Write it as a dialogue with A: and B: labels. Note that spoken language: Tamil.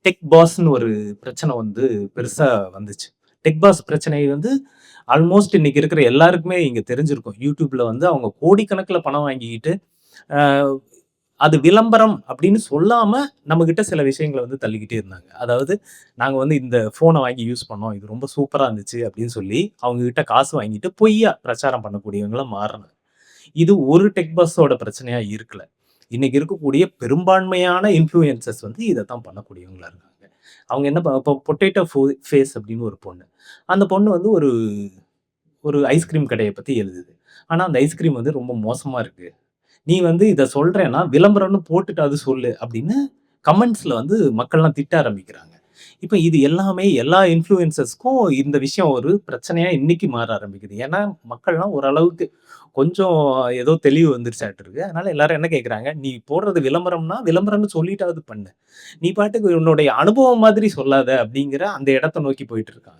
A: டெக் பாஸ்ன்னு ஒரு பிரச்சனை வந்து பெருசா வந்துச்சு. டெக் பாஸ் பிரச்சனை வந்து ஆல்மோஸ்ட் இன்னைக்கு இருக்கிற எல்லாருக்குமே இங்க தெரிஞ்சிருக்கும். YouTubeல வந்து அவங்க கோடிக்கணக்குல பணம் வாங்கிக்கிட்டு, அ அது விளம்பரம் அப்படின்னு சொல்லாம நம்மகிட்ட சில விஷயங்கள வந்து தள்ளிக்கிட்டே இருந்தாங்க. அதாவது நாங்க வந்து இந்த ஃபோன வாங்கி யூஸ் பண்ணோம். இது ரொம்ப சூப்பரா இருந்துச்சு அப்படின்னு சொல்லி அவங்க கிட்ட காசு வாங்கிட்டு பொய்யா பிரச்சாரம் பண்ணக்கூடியவங்களா மாறுனாங்க. இது ஒரு டெக் பஸ்ஸோட பிரச்சனையா இருக்கல. இன்னைக்கு இருக்கக்கூடிய பெரும்பான்மையான இன்ஃப்ளூயன்சர்ஸ் வந்து இதத்தான் பண்ணக்கூடியவங்களா இருக்காங்க. அவங்க என்ன இப்போ பொட்டேட்டோ ஃபேஸ் அப்படின்னு ஒரு பொண்ணு. அந்த பொண்ணு வந்து ஒரு ஒரு ஐஸ்கிரீம் கடைய பத்தி எழுதுது. ஆனா அந்த ஐஸ்கிரீம் வந்து ரொம்ப மோசமா இருக்கு. நீ வந்து இத சொல்றேன்னா விளம்பரம்னு போட்டுட்டாவது சொல்லு அப்படின்னு கமெண்ட்ஸ்ல வந்து மக்கள்லாம் திட்ட ஆரம்பிக்கிறாங்க. இப்ப இது எல்லாமே எல்லா இன்ஃப்ளூயன்சர்ஸ்க்கும் இந்த விஷயம் ஒரு பிரச்சனையா இன்னைக்கு மாற ஆரம்பிக்குது. ஏன்னா, மக்கள்லாம் ஓரளவுக்கு கொஞ்சம் ஏதோ தெளிவு வந்துருச்சாட்டுருக்கு. அதனால எல்லாரும் என்ன கேட்குறாங்க, "நீ போடுறது விளம்பரம்னா, விளம்பரம்னு சொல்லிட்டாவது பண்ணு. நீ பாட்டுக்கு உன்னுடைய அனுபவம் மாதிரி சொல்லாத." அப்படிங்கிற அந்த இடத்த நோக்கி போயிட்டு இருக்காங்க.